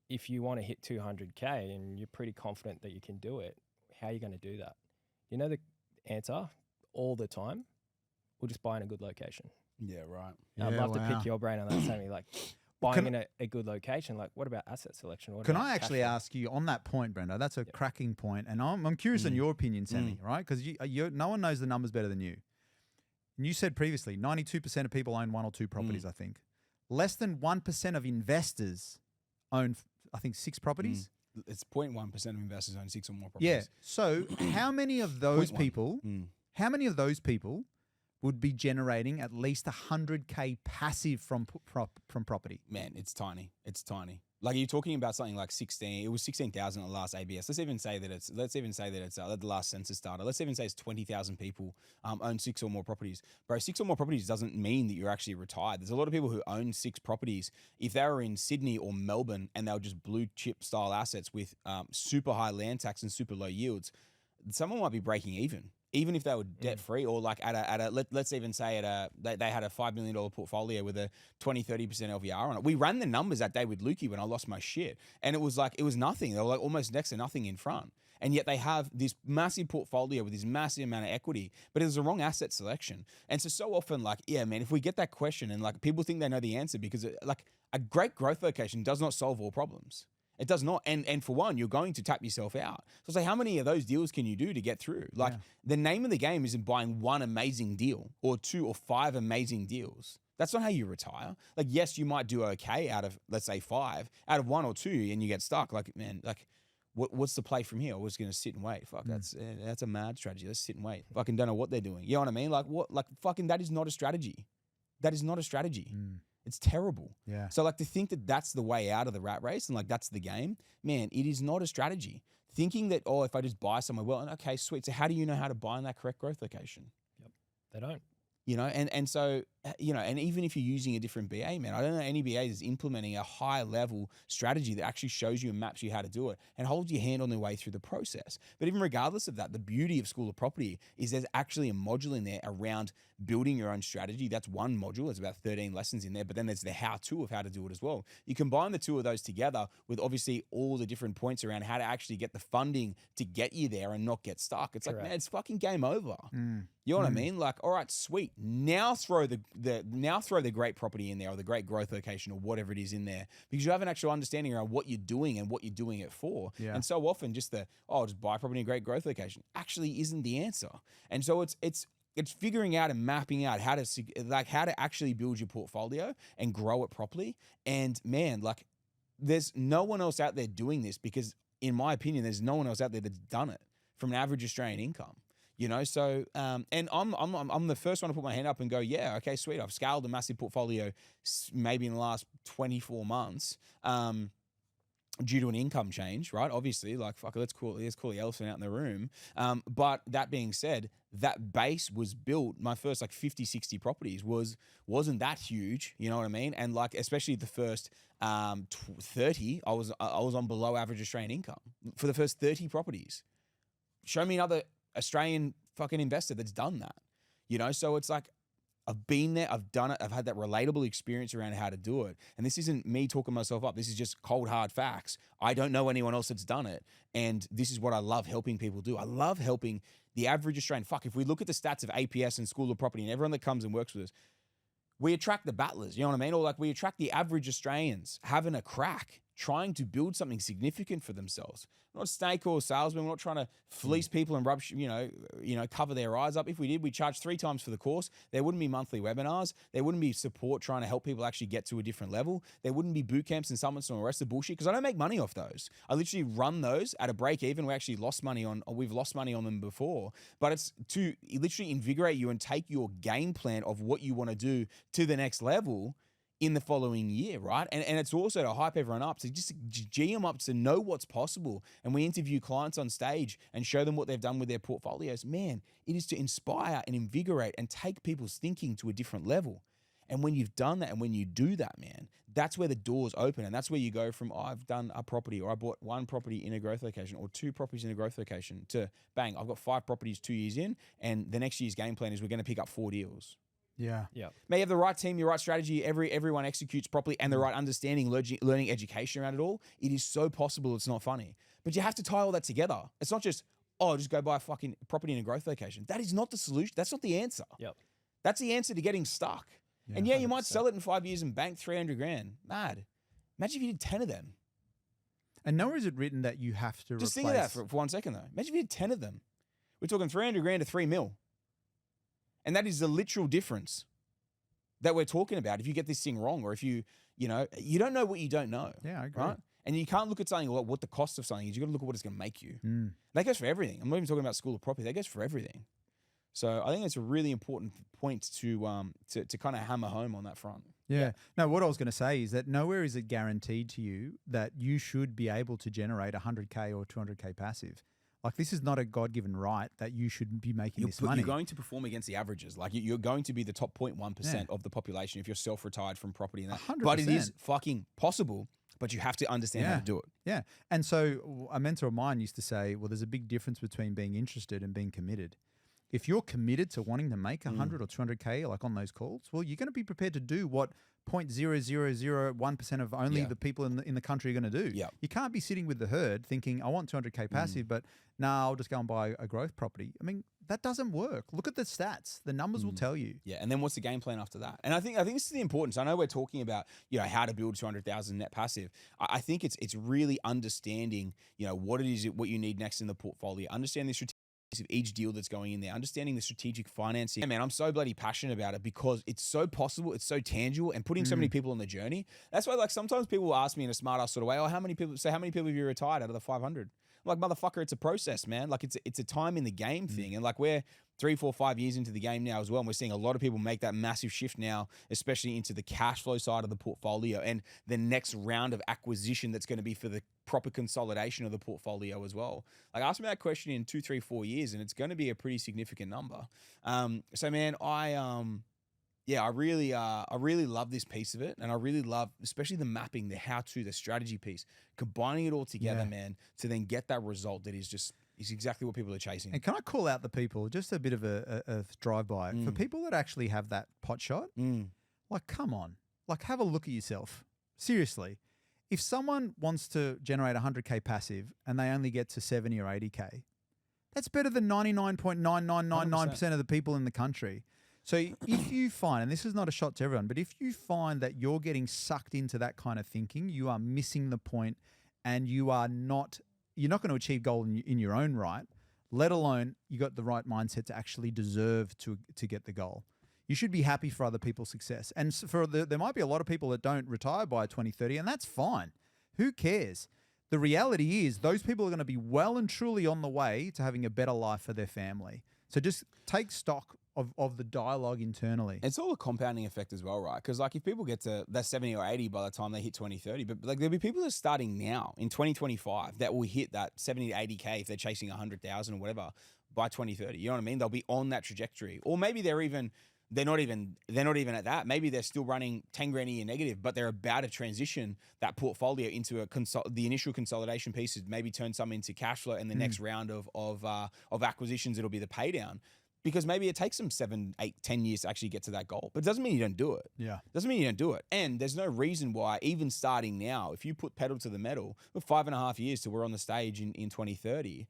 if you want to hit 200K and you're pretty confident that you can do it, how are you going to do that? You know the answer all the time? We'll just buy in a good location. Yeah, right. And I'd love to pick your brain on that, Sammy. Like buying in a good location, like what about asset selection? Can I actually ask you on that point, Brendo? That's a cracking point. And I'm curious on your opinion, Sammy, right? Because no one knows the numbers better than you. And you said previously, 92% of people own 1 or 2 properties, I think. Less than 1% of investors own, I think, 6 properties. It's 0.1% of investors own 6 or more properties. Yeah. So how many of those people, would be generating at least 100K passive from property? Man, it's tiny. It's tiny. Like you're talking about something like 16. It was 16,000 at the last ABS. Let's even say that it's the last census data. Let's even say it's 20,000 people own 6 or more properties. Bro, 6 or more properties doesn't mean that you're actually retired. There's a lot of people who own 6 properties. If they were in Sydney or Melbourne and they were just blue chip style assets with super high land tax and super low yields, someone might be breaking even if they were debt free, or like let's even say they had a $5 million portfolio with a 20-30% LVR on it. We ran the numbers that day with Lukey when I lost my shit, and it was nothing. They were like almost next to nothing in front, and yet they have this massive portfolio with this massive amount of equity, but it was the wrong asset selection. And so often, like, yeah, man, if we get that question and like people think they know the answer because like a great growth location does not solve all problems. It does not. And for one, you're going to tap yourself out. So it's like, how many of those deals can you do to get through? Like the name of the game isn't buying 1 amazing deal or 2 or 5 amazing deals. That's not how you retire. Like, yes, you might do okay out of, let's say 5, out of 1 or 2, and you get stuck. Like, man, like, what's the play from here? I was going to sit and wait. Fuck, that's a mad strategy. Let's sit and wait. Fucking don't know what they're doing. You know what I mean? Like, what? Like, fucking that is not a strategy. That is not a strategy. It's terrible. Yeah. So like to think that that's the way out of the rat race and like that's the game, man, it is not a strategy. Thinking that, oh, if I just buy somewhere, well, okay, sweet. So how do you know how to buy in that correct growth location? Yep. They don't. You know, and so, you know, and even if you're using a different BA, man, I don't know any BA is implementing a high level strategy that actually shows you and maps you how to do it and holds your hand on their way through the process. But even regardless of that, the beauty of School of Property is there's actually a module in there around building your own strategy. That's one module. There's about 13 lessons in there, but then there's the how-to of how to do it as well. You combine the 2 of those together with obviously all the different points around how to actually get the funding to get you there and not get stuck. It's like, man, it's fucking game over. You know what I mean? Like, all right, sweet. Now throw the great property in there or the great growth location or whatever it is in there because you have an actual understanding around what you're doing and what you're doing it for. Yeah. And so often just just buy property in a great growth location actually isn't the answer. And so it's figuring out and mapping out how to actually build your portfolio and grow it properly. And man, like there's no one else out there doing this because in my opinion, there's no one else out there that's done it from an average Australian income. You know, so and I'm the first one to put my hand up and go, yeah, okay, sweet. I've scaled a massive portfolio maybe in the last 24 months due to an income change, right? Obviously, like fuck, let's call the elephant out in the room. But that being said, that base was built. My first like 50, 60 properties wasn't that huge. You know what I mean? And like especially the first 30, I was on below average Australian income for the first 30 properties. Show me another Australian fucking investor that's done that, you know? So it's like, I've been there, I've done it, I've had that relatable experience around how to do it. And this isn't me talking myself up. This is just cold, hard facts. I don't know anyone else that's done it. And this is what I love helping people do. I love helping the average Australian. Fuck, if we look at the stats of APS and School of Property and everyone that comes and works with us, we attract the battlers, you know what I mean? Or like we attract the average Australians having a crack trying to build something significant for themselves. We're not snake or salesmen. We're not trying to fleece people and rub, cover their eyes up. If we did, we'd charge 3 times for the course. There wouldn't be monthly webinars. There wouldn't be support trying to help people actually get to a different level. There wouldn't be boot camps and summits and all the rest of the bullshit because I don't make money off those. I literally run those at a break even. We've lost money on them before, but it's to literally invigorate you and take your game plan of what you want to do to the next level in the following year, right? And it's also to hype everyone up, to just G them up to know what's possible. And we interview clients on stage and show them what they've done with their portfolios. Man, it is to inspire and invigorate and take people's thinking to a different level. And when you've done that and when you do that, man, that's where the doors open. And that's where you go from, I've done a property, or I bought 1 property in a growth location, or 2 properties in a growth location, to bang, I've got 5 properties 2 years in, and the next year's game plan is we're going to pick up 4 deals. Yeah. May you have the right team, your right strategy, everyone executes properly, and the right understanding, learning education around it all. It is so possible it's not funny. But you have to tie all that together. It's not just, just go buy a fucking property in a growth location. That is not the solution. That's not the answer. Yep. That's the answer to getting stuck. Yeah, and you 100%. might sell it in 5 years and bank 300 grand. Mad. Imagine if you did 10 of them. And nowhere is it written that you have to Just replace. think of that for 1 second though. Imagine if you did 10 of them. We're talking 300 grand to 3 mil. And that is the literal difference that we're talking about. If you get this thing wrong, or if you don't know what you don't know. Yeah, I agree. Right? And you can't look at something, what the cost of something is. You got to look at what it's going to make you. Mm. That goes for everything. I'm not even talking about school of property. That goes for everything. So I think it's a really important point to kind of hammer home on that front. Yeah. No, what I was going to say is that nowhere is it guaranteed to you that you should be able to generate 100K or 200K passive. Like, this is not a God-given right that you should be making this money. You're going to perform against the averages. Like, you're going to be the top 0.1% of the population if you're self-retired from property and that. 100%. But it is fucking possible, but you have to understand how to do it. Yeah. And so a mentor of mine used to say, well, there's a big difference between being interested and being committed. If you're committed to wanting to make 100 or 200K, like on those calls, well, you're going to be prepared to do what 0.0001% of only the people in the country are going to do. Yeah. You can't be sitting with the herd thinking, I want 200K passive, but now I'll just go and buy a growth property. I mean, that doesn't work. Look at the stats. The numbers will tell you. Yeah, and then what's the game plan after that? And I think this is the importance. I know we're talking about how to build 200,000 net passive. I think it's really understanding what it is, what you need next in the portfolio. Understand the strategic of each deal that's going in there, understanding the strategic financing. Man, I'm so bloody passionate about it because it's so possible, it's so tangible, and putting so many people on the journey. That's why, like, sometimes people will ask me in a smart ass sort of way, how many people have you retired out of the 500? I'm like, motherfucker, it's a process, man. Like, it's a time in the game thing. And like, we're 3, 4, 5 years into the game now as well. And we're seeing a lot of people make that massive shift now, especially into the cash flow side of the portfolio and the next round of acquisition that's going to be for the proper consolidation of the portfolio as well. Like, ask me that question in 2, 3, 4 years, and it's going to be a pretty significant number. So man, I really love this piece of it, and I really love, especially the mapping, the how-to, the strategy piece, combining it all together, man, to then get that result that is exactly what people are chasing. And can I call out the people, just a bit of a drive-by, for people that actually have that pot shot, like, come on, like, have a look at yourself. Seriously. If someone wants to generate 100K passive and they only get to 70 or 80K, that's better than 99.9999% of the people in the country. So if you find, and this is not a shot to everyone, but if you find that you're getting sucked into that kind of thinking, you are missing the point, and you're not going to achieve goal in your own right, let alone you got the right mindset to actually deserve to get the goal. You should be happy for other people's success. And there might be a lot of people that don't retire by 2030, and that's fine. Who cares? The reality is those people are going to be well and truly on the way to having a better life for their family. So just take stock of the dialogue internally. It's all a compounding effect as well, right? Because like, if people get to that 70 or 80 by the time they hit 2030, but like, there'll be people that are starting now in 2025 that will hit that 70 to 80K if they're chasing 100,000 or whatever by 2030. You know what I mean? They'll be on that trajectory. Or maybe they're not even at that. Maybe they're still running 10 grand a year negative, but they're about to transition that portfolio into the initial consolidation pieces, maybe turn some into cash flow, and the next round of acquisitions, it'll be the pay down. because maybe it takes them 7, 8, 10 years to actually get to that goal. But it doesn't mean you don't do it. Yeah. Doesn't mean you don't do it. And there's no reason why, even starting now, if you put pedal to the metal, we're 5.5 years till we're on the stage in 2030.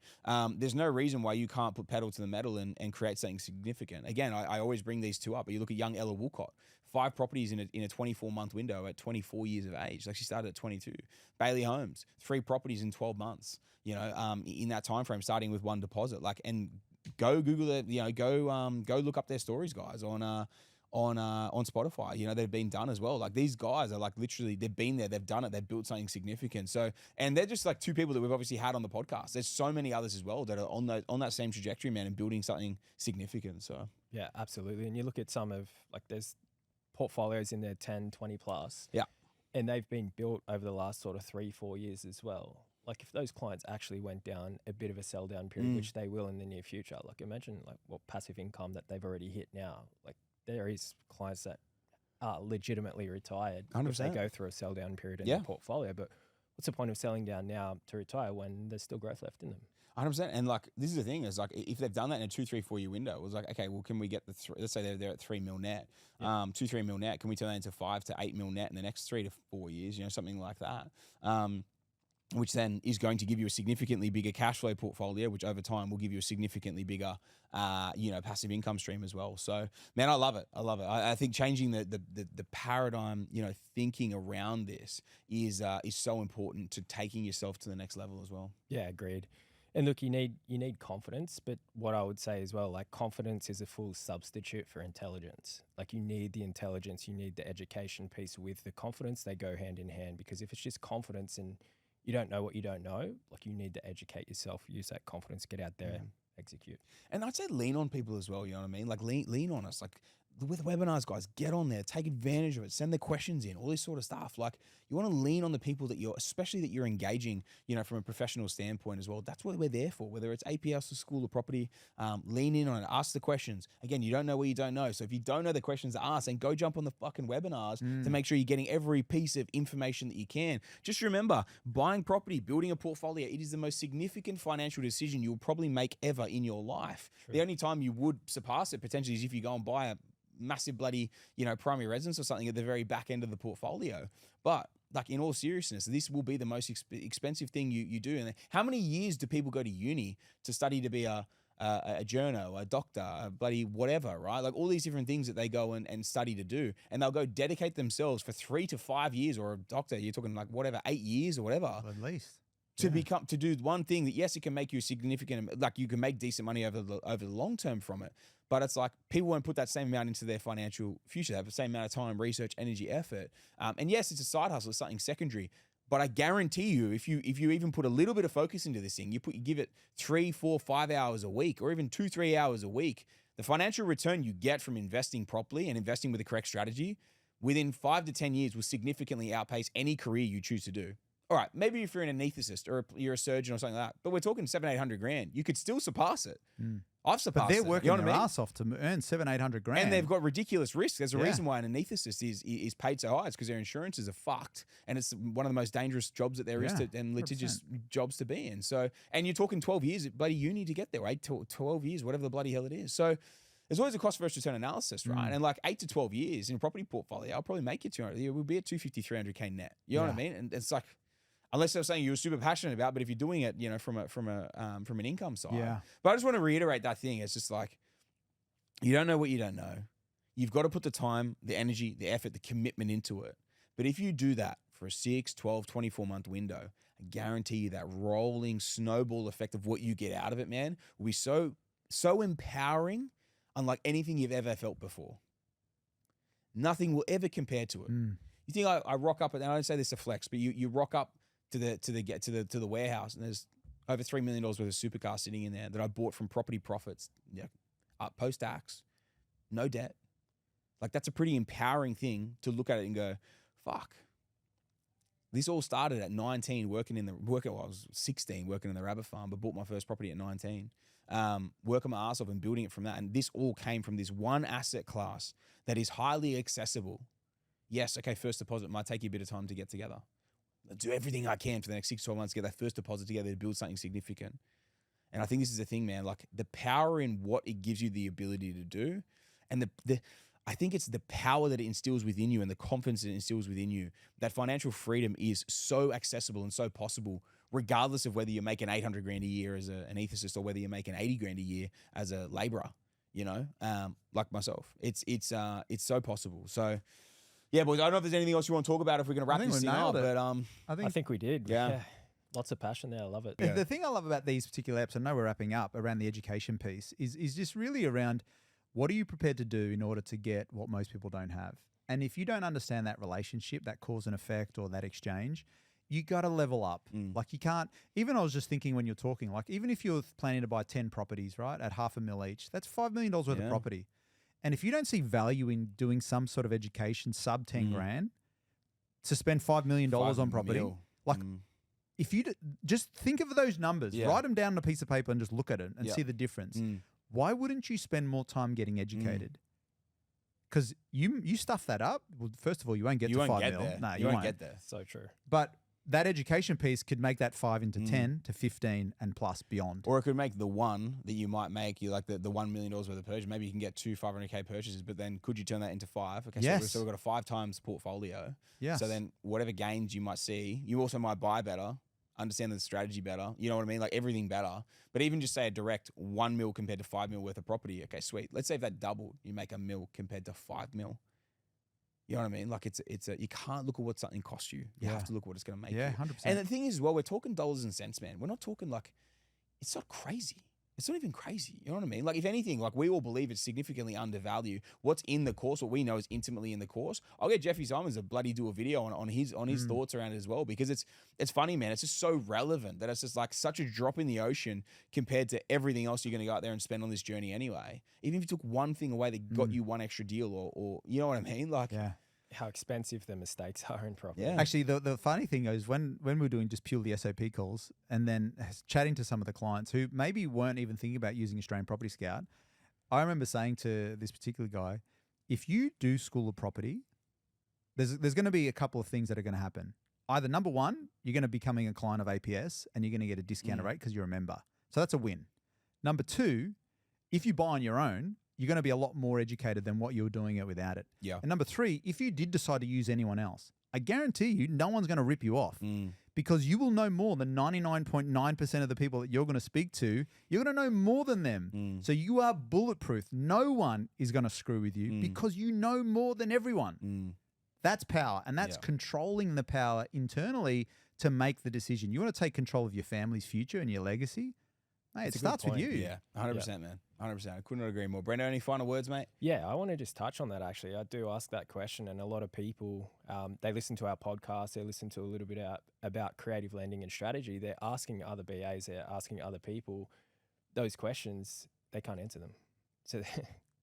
There's no reason why you can't put pedal to the metal and create something significant. Again, I always bring these two up. But you look at young Ella Woolcott, 5 properties in a 24-month window at 24 years of age. Like, she started at 22. Bailey Holmes, 3 properties in 12 months. You know, in that time frame, starting with 1 deposit. Like, and go Google it. You know, go look up their stories, guys, on Spotify. You know, they've been done as well. Like, these guys are like, literally, they've been there, they've done it, they've built something significant. So, and they're just like 2 people that we've obviously had on the podcast. There's so many others as well that are on that same trajectory, man, and building something significant. So yeah, absolutely. And you look at some of, like, there's portfolios in there 10, 20 plus. Yeah. And they've been built over the last sort of 3-4 years as well. Like, if those clients actually went down a bit of a sell down period, which they will in the near future, like, imagine like what passive income that they've already hit now. Like, there is clients that are legitimately retired 100%. if they go through a sell down period in their portfolio. But what's the point of selling down now to retire when there's still growth left in them? 100%. And like, this is the thing, is like, if they've done that in a 2, 3, 4 year window, it was like, okay, well, can we get let's say they're at 3 mil net, 2, 3 mil net. Can we turn that into 5 to 8 mil net in the next 3 to 4 years? You know, something like that. Which then is going to give you a significantly bigger cash flow portfolio, which over time will give you a significantly bigger, passive income stream as well. So, man, I love it. I think changing the paradigm, thinking around this is so important to taking yourself to the next level as well. Yeah, agreed. And look, you need confidence, but what I would say as well, like, confidence is a full substitute for intelligence. Like, you need the intelligence, you need the education piece with the confidence. They go hand in hand, because if it's just confidence and you don't know what you don't know, like, you need to educate yourself, use that confidence, get out there, execute. And I'd say lean on people as well, you know what I mean? Like, lean on us. Like, with webinars, guys, get on there, take advantage of it, send the questions in, all this sort of stuff. Like, you want to lean on the people that especially that you're engaging, from a professional standpoint as well. That's what we're there for, whether it's APS or School of Property. Lean in on it, ask the questions. Again, you don't know what you don't know. So if you don't know the questions to ask, then go jump on the fucking webinars to make sure you're getting every piece of information that you can. Just remember, buying property, building a portfolio, it is the most significant financial decision you'll probably make ever in your life. True. The only time you would surpass it potentially is if you go and buy a massive bloody, primary residence or something at the very back end of the portfolio. But like, in all seriousness, this will be the most expensive thing you do. And how many years do people go to uni to study to be a journo, a doctor, a bloody whatever, right? Like, all these different things that they go and study to do. And they'll go dedicate themselves for 3 to 5 years, or a doctor, you're talking like whatever, 8 years or whatever. At least. To do one thing that, yes, it can make you significant, like, you can make decent money over the long term from it. But it's like, people won't put that same amount into their financial future. They have the same amount of time, research, energy, effort. And yes, it's a side hustle, it's something secondary. But I guarantee you, if you even put a little bit of focus into this thing, you give it 3, 4, 5 hours a week, or even 2, 3 hours a week, the financial return you get from investing properly and investing with the correct strategy within 5 to 10 years will significantly outpace any career you choose to do. All right, maybe if you're an anesthetist or you're a surgeon or something like that, but we're talking 700-800 grand, you could still surpass it. I've surpassed it. But they're working their ass off to earn 700-800 grand. And they've got ridiculous risks. There's a reason why an anesthetist is paid so high. It's because their insurances are fucked. And it's one of the most dangerous jobs that there is and litigious jobs to be in. So, and you're talking 12 years at bloody uni to get there, 8 to 12 years, whatever the bloody hell it is. So there's always a cost versus return analysis, right? And like 8 to 12 years in a property portfolio, I'll probably make you 200. It will be at 250, 300K net. You know what I mean? And it's like, unless they're saying you're super passionate about, but if you're doing it, from an income side. Yeah. But I just want to reiterate that thing. It's just like, you don't know what you don't know. You've got to put the time, the energy, the effort, the commitment into it. But if you do that for a 6, 12, 24-month window, I guarantee you that rolling snowball effect of what you get out of it, man, will be so empowering, unlike anything you've ever felt before. Nothing will ever compare to it. You think I rock up, and I don't say this to flex, but you rock up to the warehouse, and there's over $3 million worth of supercars sitting in there that I bought from property profits, post tax, no debt. Like, that's a pretty empowering thing to look at it and go, fuck. This all started at 19, I was 16 working in the rabbit farm, but bought my first property at 19. Working my ass off and building it from that. And this all came from this one asset class that is highly accessible. Yes, okay, first deposit might take you a bit of time to get together. I'll do everything I can for the next 6 to 12 months to get that first deposit together to build something significant. And I think this is the thing, man, like the power in what it gives you the ability to do, and I think it's the power that it instills within you and the confidence it instills within you, that financial freedom is so accessible and so possible, regardless of whether you're making 800 grand a year as an ethicist or whether you're making 80 grand a year as a laborer, you know, like myself. It's so possible. So yeah, boys, I don't know if there's anything else you want to talk about if we're going to wrap this thing up, but I think we did. Yeah. Lots of passion there. I love it. The thing I love about these particular apps, I know we're wrapping up, around the education piece is just really around what are you prepared to do in order to get what most people don't have? And if you don't understand that relationship, that cause and effect or that exchange, you got to level up. Like you can't, even I was just thinking when you're talking, like even if you're planning to buy 10 properties, right, at $500,000 each, that's $5 million worth of property. And if you don't see value in doing some sort of education sub 10 grand to spend $5 million on property, like if you just think of those numbers, write them down on a piece of paper and just look at it and see the difference. Why wouldn't you spend more time getting educated? Because you stuff that up. Well, first of all, you won't get to 5 mil. No, you won't get there. So true. But that education piece could make that 5 into 10 to 15 and plus beyond. Or it could make the one that you might make, you like the $1 million worth of purchase. Maybe you can get 2 500K purchases, but then could you turn that into 5? Okay, so we've got a 5 times portfolio. Yes. So then whatever gains you might see, you also might buy better, understand the strategy better. You know what I mean? Like everything better. But even just say a direct 1 mil compared to 5 mil worth of property. Okay, sweet. Let's say if that doubled, you make $1 mil compared to 5 mil. You know what I mean? Like you can't look at what something costs you. You have to look at what it's going to make you. 100%. And the thing is, well, we're talking dollars and cents, man. We're not talking like, it's not crazy. It's not even crazy. You know what I mean? Like if anything, like we all believe it's significantly undervalued. What's in the course, what we know is intimately in the course. I'll get Jeffrey Simons to bloody do a video on his thoughts around it as well, because it's funny, man. It's just so relevant that it's just like such a drop in the ocean compared to everything else you're going to go out there and spend on this journey anyway. Even if you took one thing away that got you one extra deal or you know what I mean? Like how expensive the mistakes are in property. Yeah. Actually, the funny thing is when we're doing just purely SOP calls and then chatting to some of the clients who maybe weren't even thinking about using Australian Property Scout, I remember saying to this particular guy, if you do School of Property, there's going to be a couple of things that are going to happen. Either number one, you're going to be becoming a client of APS and you're going to get a discounted rate because you're a member. So that's a win. Number two, if you buy on your own, you're going to be a lot more educated than what you were doing it without it. Yeah. And number three, if you did decide to use anyone else, I guarantee you no one's going to rip you off because you will know more than 99.9% of the people that you're going to speak to. You're going to know more than them. So you are bulletproof. No one is going to screw with you because you know more than everyone. That's power. And that's controlling the power internally to make the decision. You want to take control of your family's future and your legacy? Mate, it starts with you. Yeah, 100%, man. 100%. I could not agree more. Brendo, any final words, mate? Yeah, I want to just touch on that, actually. I do ask that question, and a lot of people, they listen to our podcast, they listen to a little bit about creative lending and strategy. They're asking other BAs, they're asking other people those questions. They can't answer them. So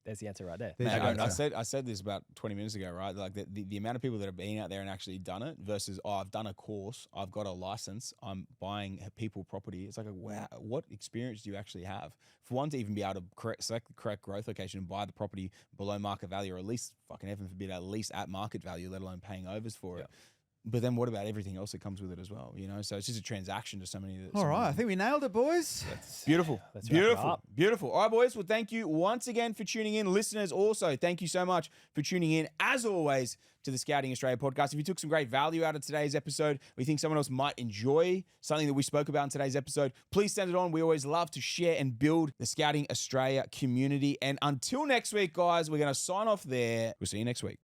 there's the answer right there. Man, I said this about 20 minutes ago, right? Like the amount of people that have been out there and actually done it versus, I've done a course, I've got a license, I'm buying people property. It's like, wow, what experience do you actually have? For one, to even be able to select the correct growth location and buy the property below market value, or at least, fucking heaven forbid, at least at market value, let alone paying overs for it. But then what about everything else that comes with it as well? You know, so it's just a transaction to so many. All right, I think we nailed it, boys. Beautiful. Let's wrap it up. Beautiful. All right, boys. Well, thank you once again for tuning in. Listeners, also, thank you so much for tuning in, as always, to the Scouting Australia podcast. If you took some great value out of today's episode, or you think someone else might enjoy something that we spoke about in today's episode, please send it on. We always love to share and build the Scouting Australia community. And until next week, guys, we're going to sign off there. We'll see you next week.